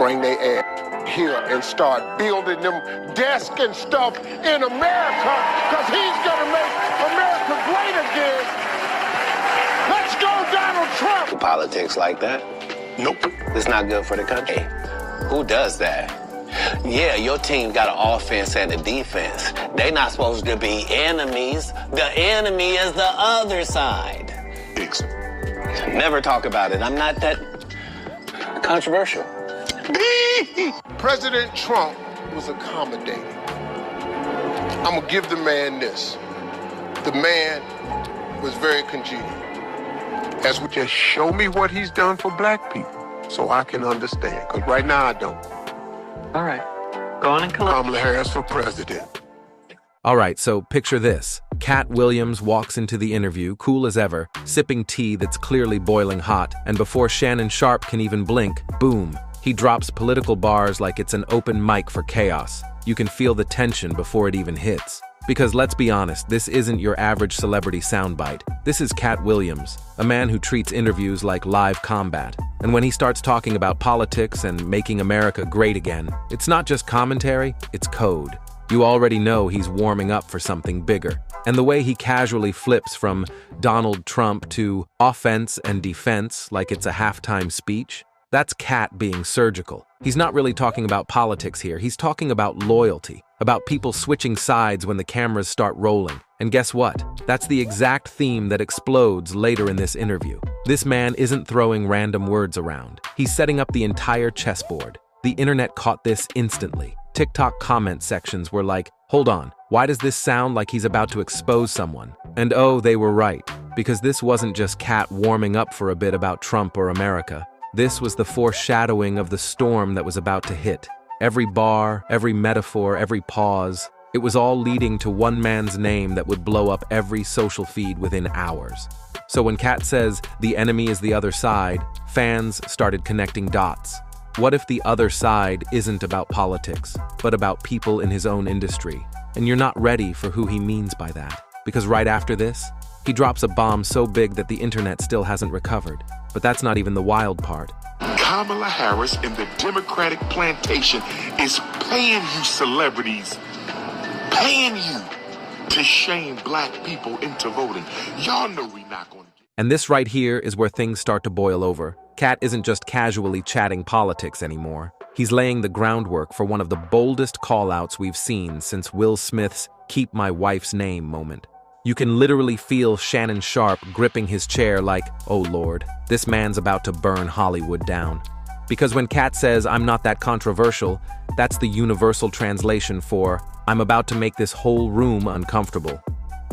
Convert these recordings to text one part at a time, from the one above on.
bring their ass here and start building them desks and stuff in America, because he's going to make America great again. Let's go, Donald Trump. Politics like that? Nope. It's not good for the country. Who does that? Yeah, your team got an offense and a defense. They're not supposed to be enemies. The enemy is the other side. Never talk about it. I'm not that controversial. President Trump was accommodating. I'm going to give the man this. The man was very congenial. As we just show me what he's done for black people so I can understand, because right now I don't. All right, go on and collect. Kamala Harris for president. All right, so picture this. Katt Williams walks into the interview, cool as ever, sipping tea that's clearly boiling hot, and before Shannon Sharpe can even blink, boom, he drops political bars like it's an open mic for chaos. You can feel the tension before it even hits. Because let's be honest, this isn't your average celebrity soundbite. This is Katt Williams, a man who treats interviews like live combat. And when he starts talking about politics and making America great again, it's not just commentary, it's code. You already know he's warming up for something bigger. And the way he casually flips from Donald Trump to offense and defense like it's a halftime speech, that's Katt being surgical. He's not really talking about politics here, he's talking about loyalty, about people switching sides when the cameras start rolling. And guess what? That's the exact theme that explodes later in this interview. This man isn't throwing random words around. He's setting up the entire chessboard. The internet caught this instantly. TikTok comment sections were like, hold on, why does this sound like he's about to expose someone? And oh, they were right, because this wasn't just Katt warming up for a bit about Trump or America. This was the foreshadowing of the storm that was about to hit. Every bar, every metaphor, every pause, it was all leading to one man's name that would blow up every social feed within hours. So when Katt says, the enemy is the other side, fans started connecting dots. What if the other side isn't about politics, but about people in his own industry? And you're not ready for who he means by that. Because right after this, he drops a bomb so big that the internet still hasn't recovered. But that's not even the wild part. Kamala Harris and the Democratic plantation is paying you celebrities, paying you to shame black people into voting. Y'all know we not going to get. And this right here is where things start to boil over. Katt isn't just casually chatting politics anymore. He's laying the groundwork for one of the boldest call-outs we've seen since Will Smith's "Keep My Wife's Name" moment. You can literally feel Shannon Sharpe gripping his chair like, oh Lord, this man's about to burn Hollywood down. Because when Katt says, I'm not that controversial, that's the universal translation for, I'm about to make this whole room uncomfortable.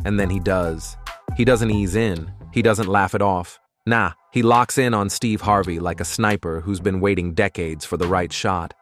And then he does. He doesn't ease in. He doesn't laugh it off. Nah, he locks in on Steve Harvey like a sniper who's been waiting decades for the right shot.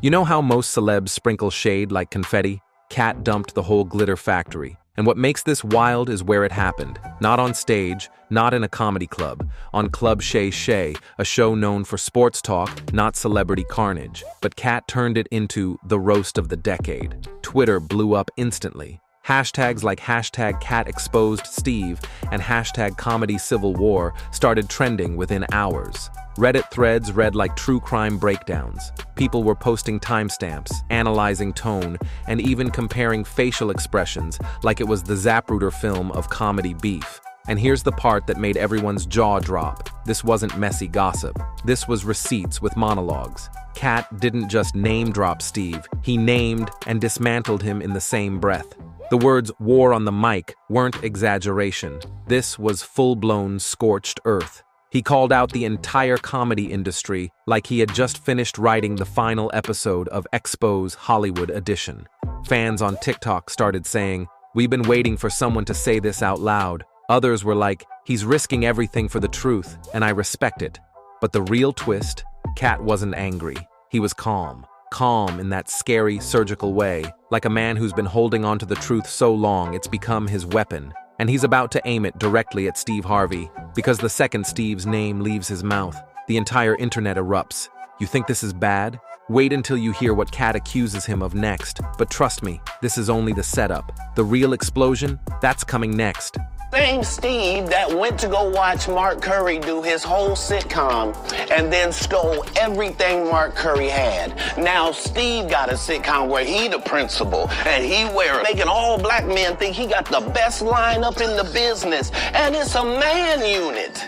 You know how most celebs sprinkle shade like confetti? Katt dumped the whole glitter factory. And what makes this wild is where it happened. Not on stage, not in a comedy club, on Club Shay Shay, a show known for sports talk, not celebrity carnage. But Katt turned it into the roast of the decade. Twitter blew up instantly. Hashtags like hashtag Katt exposed Steve and hashtag comedy civil war started trending within hours. Reddit threads read like true crime breakdowns. People were posting timestamps, analyzing tone, and even comparing facial expressions like it was the Zapruder film of comedy beef. And here's the part that made everyone's jaw drop. This wasn't messy gossip. This was receipts with monologues. Katt didn't just name drop Steve, he named and dismantled him in the same breath. The words war on the mic weren't exaggeration. This was full-blown scorched earth. He called out the entire comedy industry like he had just finished writing the final episode of Expo's Hollywood edition. Fans on TikTok started saying, "We've been waiting for someone to say this out loud." Others were like, "He's risking everything for the truth, and I respect it." But the real twist, Katt wasn't angry. He was calm. Calm in that scary, surgical way, like a man who's been holding on to the truth so long it's become his weapon. And he's about to aim it directly at Steve Harvey, because the second Steve's name leaves his mouth, the entire internet erupts. You think this is bad? Wait until you hear what Katt accuses him of next. But trust me, this is only the setup. The real explosion, that's coming next. Same Steve that went to go watch Mark Curry do his whole sitcom and then stole everything Mark Curry had. Now Steve got a sitcom where he the principal and he making all black men think he got the best lineup in the business, and it's a man unit.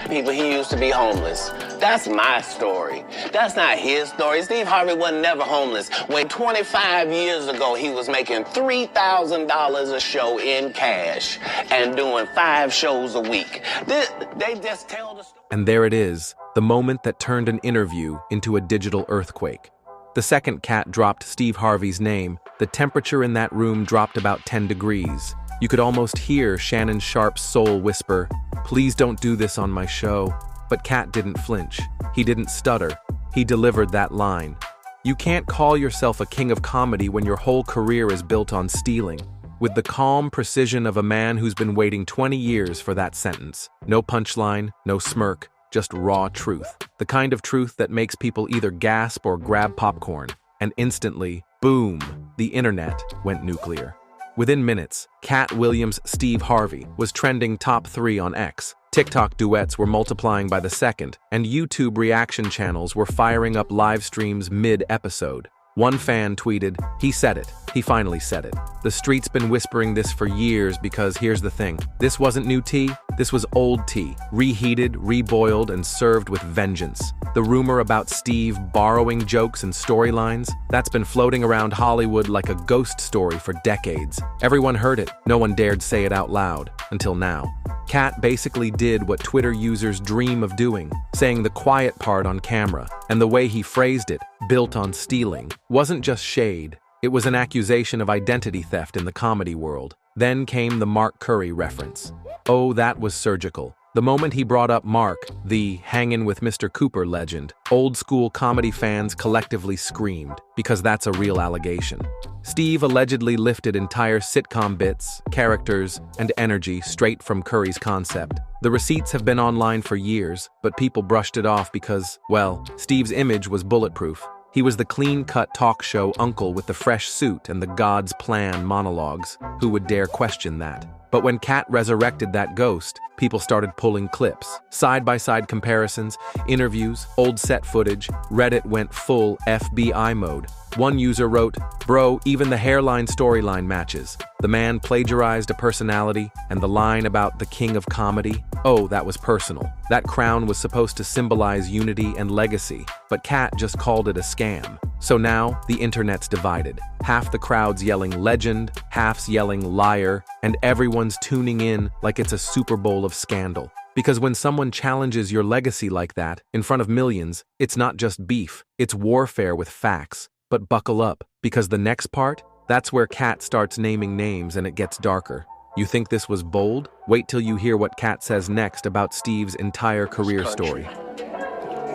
People, he used to be homeless. That's my story. That's not his story. Steve Harvey wasn't never homeless. When 25 years ago, he was making $3,000 a show in cash and doing 5 shows a week. They just tell the story. And there it is, the moment that turned an interview into a digital earthquake. The second Katt dropped Steve Harvey's name, the temperature in that room dropped about 10 degrees. You could almost hear Shannon Sharpe's soul whisper, "Please don't do this on my show." But Katt didn't flinch. He didn't stutter. He delivered that line. You can't call yourself a king of comedy when your whole career is built on stealing. With the calm precision of a man who's been waiting 20 years for that sentence. No punchline, no smirk, just raw truth. The kind of truth that makes people either gasp or grab popcorn. And instantly, boom, the internet went nuclear. Within minutes, Katt Williams' Steve Harvey was trending top 3 on X. TikTok duets were multiplying by the second, and YouTube reaction channels were firing up live streams mid-episode. One fan tweeted, "He said it. He finally said it." The street's been whispering this for years because here's the thing. This wasn't new tea. This was old tea, reheated, reboiled, and served with vengeance. The rumor about Steve borrowing jokes and storylines, that's been floating around Hollywood like a ghost story for decades. Everyone heard it. No one dared say it out loud. Until now. Katt basically did what Twitter users dream of doing, saying the quiet part on camera, and the way he phrased it, built on stealing, wasn't just shade. It was an accusation of identity theft in the comedy world. Then came the Mark Curry reference. Oh, that was surgical. The moment he brought up Mark, the hangin' with Mr. Cooper legend, old-school comedy fans collectively screamed, because that's a real allegation. Steve allegedly lifted entire sitcom bits, characters, and energy straight from Curry's concept. The receipts have been online for years, but people brushed it off because, well, Steve's image was bulletproof. He was the clean-cut talk show uncle with the fresh suit and the God's plan monologues. Who would dare question that? But when Katt resurrected that ghost, people started pulling clips. Side-by-side comparisons, interviews, old set footage. Reddit went full FBI mode. One user wrote, "Bro, even the hairline storyline matches." The man plagiarized a personality, and the line about the king of comedy, oh, that was personal. That crown was supposed to symbolize unity and legacy, but Katt just called it a scam. So now, the internet's divided. Half the crowd's yelling legend, half's yelling liar, and everyone's tuning in like it's a Super Bowl of scandal. Because when someone challenges your legacy like that, in front of millions, it's not just beef, it's warfare with facts. But buckle up, because the next part, that's where Katt starts naming names and it gets darker. You think this was bold? Wait till you hear what Katt says next about Steve's entire career story.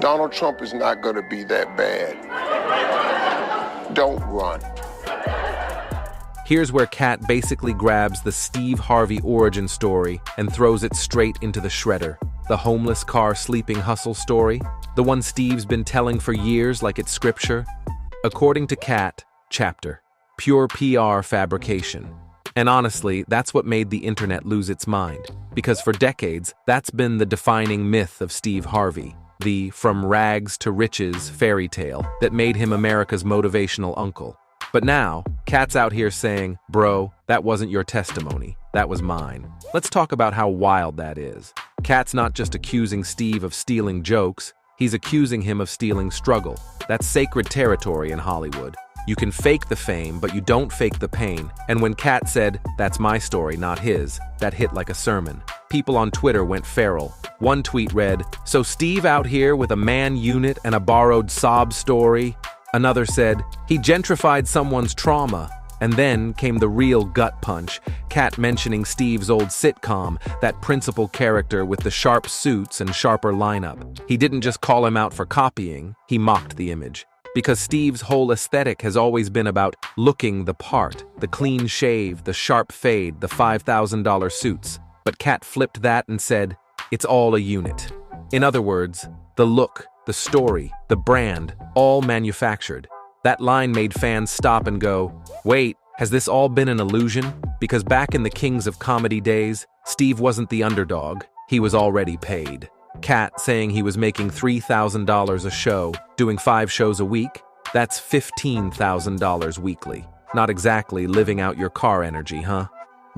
Donald Trump is not going to be that bad. Don't run. Here's where Katt basically grabs the Steve Harvey origin story and throws it straight into the shredder. The homeless car sleeping hustle story, the one Steve's been telling for years like it's scripture. According to Katt, chapter, pure PR fabrication. And honestly, that's what made the internet lose its mind. Because for decades, that's been the defining myth of Steve Harvey. The from rags to riches fairy tale that made him America's motivational uncle. But now, Katt's out here saying, bro, that wasn't your testimony, that was mine. Let's talk about how wild that is. Katt's not just accusing Steve of stealing jokes, he's accusing him of stealing struggle. That's sacred territory in Hollywood. You can fake the fame, but you don't fake the pain. And when Katt said, "That's my story, not his," that hit like a sermon. People on Twitter went feral. One tweet read, "So Steve out here with a man unit and a borrowed sob story?" Another said, "He gentrified someone's trauma." And then came the real gut punch, Katt mentioning Steve's old sitcom, that principal character with the sharp suits and sharper lineup. He didn't just call him out for copying, he mocked the image. Because Steve's whole aesthetic has always been about looking the part, the clean shave, the sharp fade, the $5,000 suits. But Katt flipped that and said, it's all a unit. In other words, the look, the story, the brand, all manufactured. That line made fans stop and go, wait, has this all been an illusion? because back in the Kings of Comedy days, Steve wasn't the underdog, he was already paid. Katt saying he was making $3,000 a show, doing 5 shows a week, that's $15,000 weekly. Not exactly living out your car energy, huh?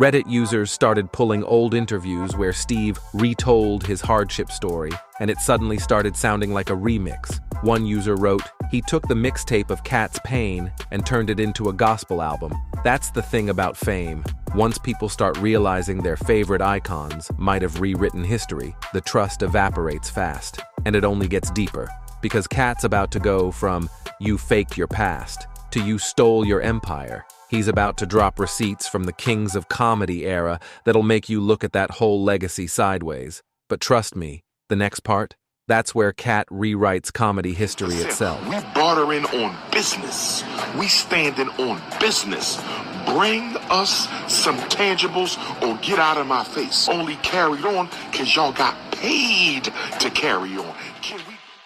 Reddit users started pulling old interviews where Steve retold his hardship story, and it suddenly started sounding like a remix. One user wrote, "He took the mixtape of Katt's pain and turned it into a gospel album." That's the thing about fame. Once people start realizing their favorite icons might have rewritten history, the trust evaporates fast, and it only gets deeper. Because Katt's about to go from "you faked your past" to "you stole your empire." He's about to drop receipts from the Kings of Comedy era that'll make you look at that whole legacy sideways. But trust me, the next part, that's where Katt rewrites comedy history itself. We bartering on business. We standing on business. Bring us some tangibles or get out of my face. Only carried on because y'all got paid to carry on.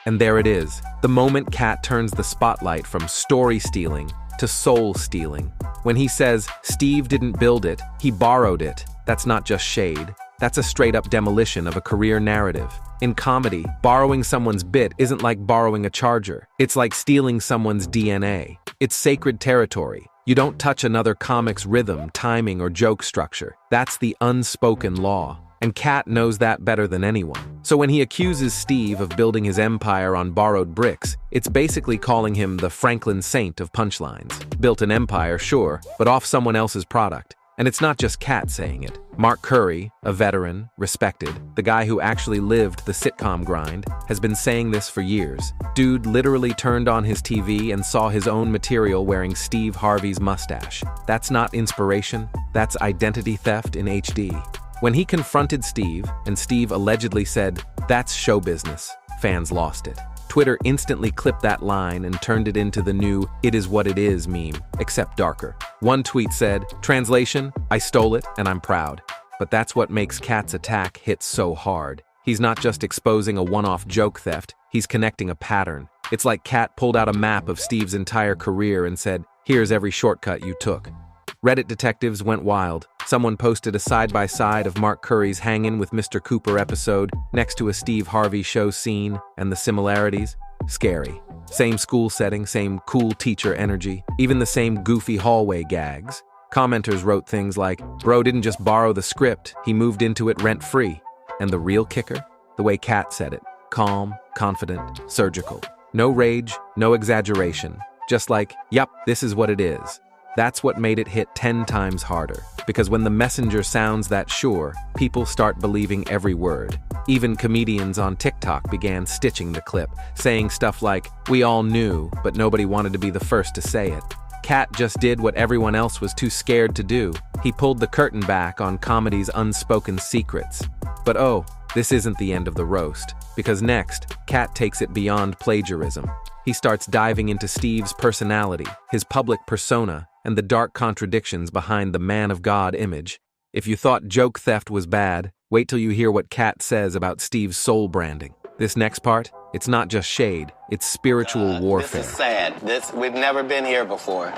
And there it is, the moment Katt turns the spotlight from story stealing to soul stealing. When he says, Steve didn't build it, he borrowed it, that's not just shade. That's a straight-up demolition of a career narrative. In comedy, borrowing someone's bit isn't like borrowing a charger. It's like stealing someone's DNA. It's sacred territory. You don't touch another comic's rhythm, timing, or joke structure. That's the unspoken law. And Katt knows that better than anyone. So when he accuses Steve of building his empire on borrowed bricks, it's basically calling him the Franklin Saint of punchlines. Built an empire, sure, but off someone else's product. And it's not just Katt saying it. Mark Curry, a veteran, respected, the guy who actually lived the sitcom grind, has been saying this for years. Dude literally turned on his TV and saw his own material wearing Steve Harvey's mustache. That's not inspiration, that's identity theft in HD. When he confronted Steve, and Steve allegedly said, "That's show business," fans lost it. Twitter instantly clipped that line and turned it into the new "it is what it is" meme, except darker. One tweet said, translation, "I stole it and I'm proud." But that's what makes Katt's attack hit so hard. He's not just exposing a one-off joke theft, he's connecting a pattern. It's like Katt pulled out a map of Steve's entire career and said, "Here's every shortcut you took." Reddit detectives went wild. Someone posted a side-by-side of Mark Curry's Hangin' with Mr. Cooper episode next to a Steve Harvey show scene, and the similarities? Scary. Same school setting, same cool teacher energy, even the same goofy hallway gags. Commenters wrote things like, "Bro didn't just borrow the script, he moved into it rent-free." And the real kicker? The way Katt said it. Calm, confident, surgical. No rage, no exaggeration. Just like, yup, this is what it is. That's what made it hit 10 times harder. Because when the messenger sounds that sure, people start believing every word. Even comedians on TikTok began stitching the clip, saying stuff like, "We all knew, but nobody wanted to be the first to say it." Katt just did what everyone else was too scared to do. He pulled the curtain back on comedy's unspoken secrets. But oh, this isn't the end of the roast. Because next, Katt takes it beyond plagiarism. He starts diving into Steve's personality, his public persona, and the dark contradictions behind the man of God image. If you thought joke theft was bad, wait till you hear what Katt says about Steve's soul branding. This next part, it's not just shade, it's spiritual warfare. This is sad. We've never been here before.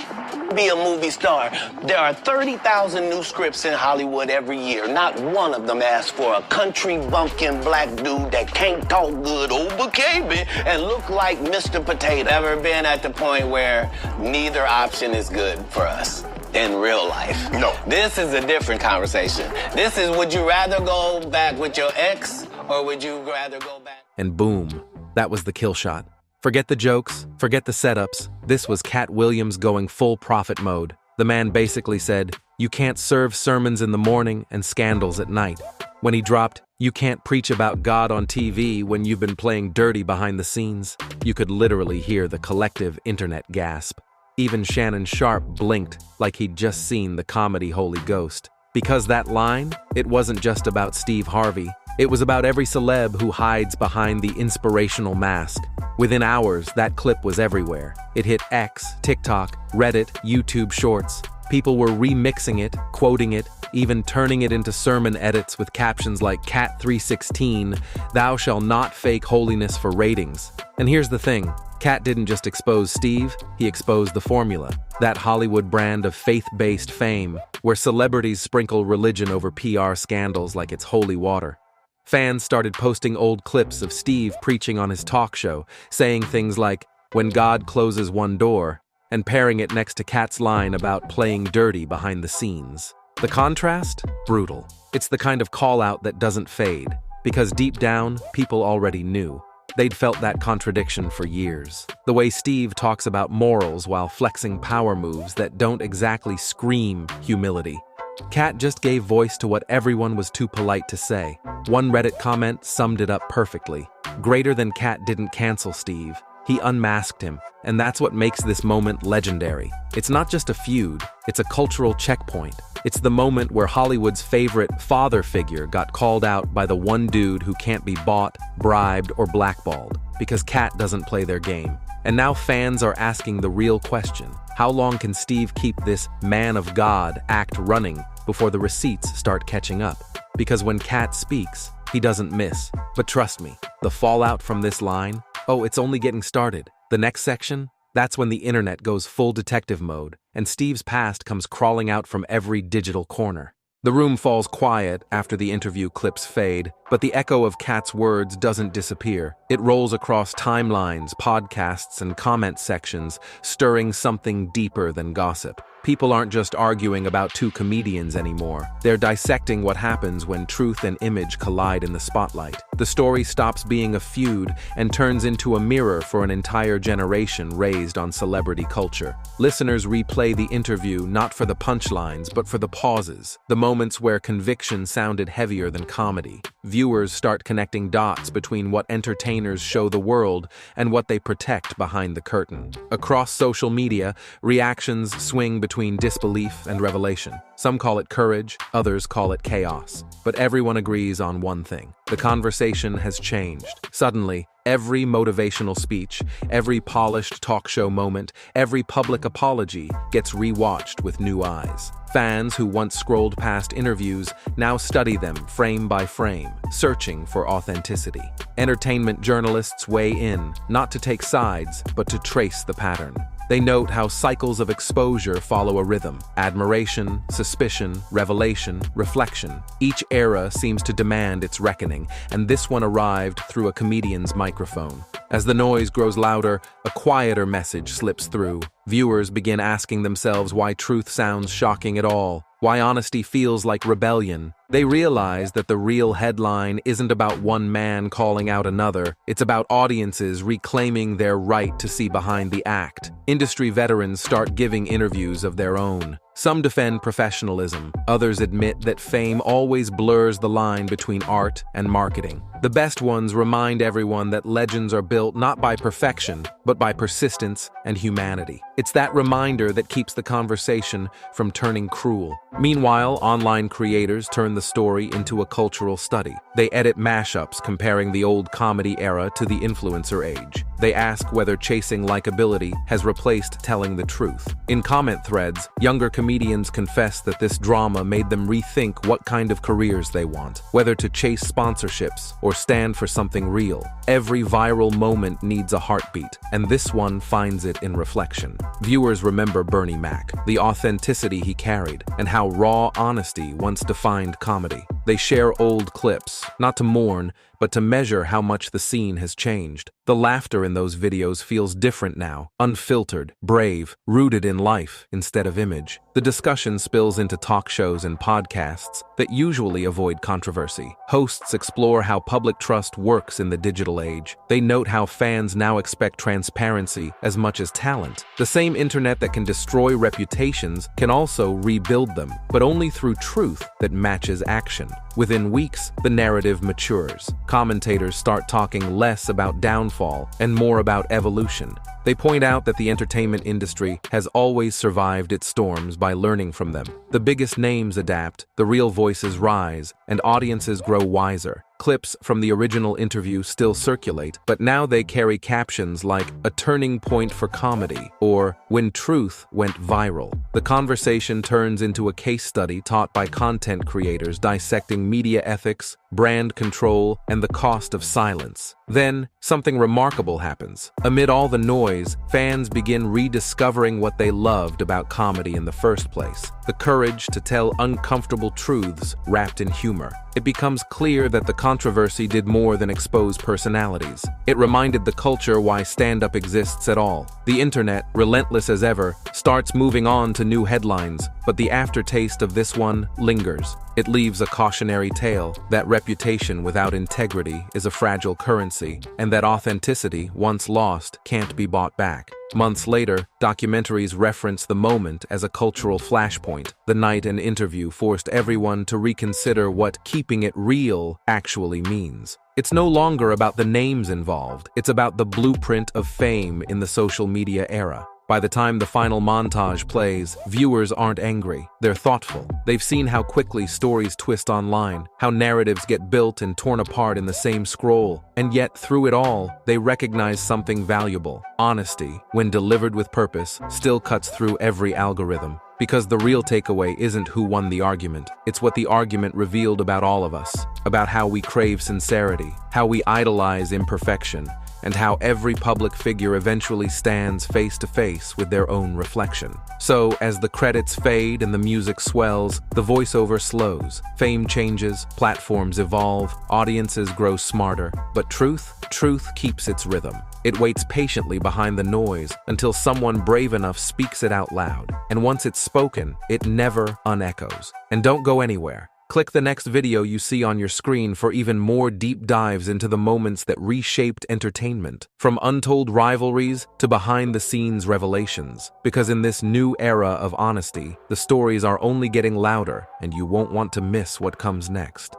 Be a movie star. There are 30,000 new scripts in Hollywood every year. Not one of them asks for a country bumpkin black dude that can't talk good over cable and look like Mr. Potato. Ever been at the point where neither option is good for us in real life? No. This is a different conversation. This is, would you rather go back with your ex or would you rather go back? And boom, that was the kill shot. Forget the jokes, forget the setups. This was Katt Williams going full prophet mode. The man basically said, you can't serve sermons in the morning and scandals at night. When he dropped, you can't preach about God on TV when you've been playing dirty behind the scenes, you could literally hear the collective internet gasp. Even Shannon Sharpe blinked like he'd just seen the comedy Holy Ghost. Because that line, it wasn't just about Steve Harvey. It was about every celeb who hides behind the inspirational mask. Within hours, that clip was everywhere. It hit X, TikTok, Reddit, YouTube Shorts. People were remixing it, quoting it, even turning it into sermon edits with captions like Cat 316, "Thou shall not fake holiness for ratings." And here's the thing, Katt didn't just expose Steve, he exposed the formula, that Hollywood brand of faith-based fame, where celebrities sprinkle religion over PR scandals like it's holy water. Fans started posting old clips of Steve preaching on his talk show, saying things like, "When God closes one door," and pairing it next to Katt's line about playing dirty behind the scenes. The contrast? Brutal. It's the kind of call-out that doesn't fade, because deep down, people already knew. They'd felt that contradiction for years. The way Steve talks about morals while flexing power moves that don't exactly scream humility. Katt just gave voice to what everyone was too polite to say. One Reddit comment summed it up perfectly. Greater than Katt didn't cancel Steve. He unmasked him, and that's what makes this moment legendary. It's not just a feud, it's a cultural checkpoint. It's the moment where Hollywood's favorite father figure got called out by the one dude who can't be bought, bribed, or blackballed, because Katt doesn't play their game. And now fans are asking the real question: how long can Steve keep this man of God act running before the receipts start catching up? Because when Katt speaks, he doesn't miss. But trust me, the fallout from this line, oh, it's only getting started. The next section? That's when the internet goes full detective mode, and Steve's past comes crawling out from every digital corner. The room falls quiet after the interview clips fade, but the echo of Katt's words doesn't disappear. It rolls across timelines, podcasts, and comment sections, stirring something deeper than gossip. People aren't just arguing about two comedians anymore. They're dissecting what happens when truth and image collide in the spotlight. The story stops being a feud and turns into a mirror for an entire generation raised on celebrity culture. Listeners replay the interview not for the punchlines, but for the pauses, the moments where conviction sounded heavier than comedy. Viewers start connecting dots between what entertainers show the world and what they protect behind the curtain. Across social media, reactions swing between disbelief and revelation. Some call it courage, others call it chaos. But everyone agrees on one thing: the conversation has changed. Suddenly, every motivational speech, every polished talk show moment, every public apology gets rewatched with new eyes. Fans who once scrolled past interviews now study them frame by frame, searching for authenticity. Entertainment journalists weigh in, not to take sides, but to trace the pattern. They note how cycles of exposure follow a rhythm: admiration, suspicion, revelation, reflection. Each era seems to demand its reckoning, and this one arrived through a comedian's microphone. As the noise grows louder, a quieter message slips through. Viewers begin asking themselves why truth sounds shocking at all, why honesty feels like rebellion. They realize that the real headline isn't about one man calling out another, it's about audiences reclaiming their right to see behind the act. Industry veterans start giving interviews of their own. Some defend professionalism, others admit that fame always blurs the line between art and marketing. The best ones remind everyone that legends are built not by perfection, but by persistence and humanity. It's that reminder that keeps the conversation from turning cruel. Meanwhile, online creators turn the story into a cultural study. They edit mashups comparing the old comedy era to the influencer age. They ask whether chasing likability has replaced telling the truth. In comment threads, younger comedians confess that this drama made them rethink what kind of careers they want, whether to chase sponsorships or stand for something real. Every viral moment needs a heartbeat, and this one finds it in reflection. Viewers remember Bernie Mac, the authenticity he carried, and how raw honesty once defined comedy. They share old clips, not to mourn, but to measure how much the scene has changed. The laughter in those videos feels different now, unfiltered, brave, rooted in life instead of image. The discussion spills into talk shows and podcasts that usually avoid controversy. Hosts explore how public trust works in the digital age. They note how fans now expect transparency as much as talent. The same internet that can destroy reputations can also rebuild them, but only through truth that matches action. Within weeks, the narrative matures. Commentators start talking less about downfall and more about evolution. They point out that the entertainment industry has always survived its storms by learning from them. The biggest names adapt, the real voices rise, and audiences grow wiser. Clips from the original interview still circulate, but now they carry captions like "a turning point for comedy" or "when truth went viral." The conversation turns into a case study taught by content creators dissecting media ethics, brand control, and the cost of silence. Then, something remarkable happens. Amid all the noise, fans begin rediscovering what they loved about comedy in the first place: the courage to tell uncomfortable truths wrapped in humor. It becomes clear that the controversy did more than expose personalities. It reminded the culture why stand-up exists at all. The internet, relentless as ever, starts moving on to new headlines, but the aftertaste of this one lingers. It leaves a cautionary tale that reputation without integrity is a fragile currency, and that authenticity, once lost, can't be bought back. Months later, documentaries reference the moment as a cultural flashpoint. The night an interview forced everyone to reconsider what keeping it real actually means. It's no longer about the names involved, it's about the blueprint of fame in the social media era. By the time the final montage plays, viewers aren't angry, they're thoughtful. They've seen how quickly stories twist online, how narratives get built and torn apart in the same scroll, and yet through it all, they recognize something valuable. Honesty, when delivered with purpose, still cuts through every algorithm. Because the real takeaway isn't who won the argument, it's what the argument revealed about all of us, about how we crave sincerity, how we idolize imperfection, and how every public figure eventually stands face to face with their own reflection. So, as the credits fade and the music swells, the voiceover slows, fame changes, platforms evolve, audiences grow smarter, but truth keeps its rhythm. It waits patiently behind the noise until someone brave enough speaks it out loud, and once it's spoken, it never unechoes. And don't go anywhere. Click the next video you see on your screen for even more deep dives into the moments that reshaped entertainment, from untold rivalries to behind-the-scenes revelations. Because in this new era of honesty, the stories are only getting louder, and you won't want to miss what comes next.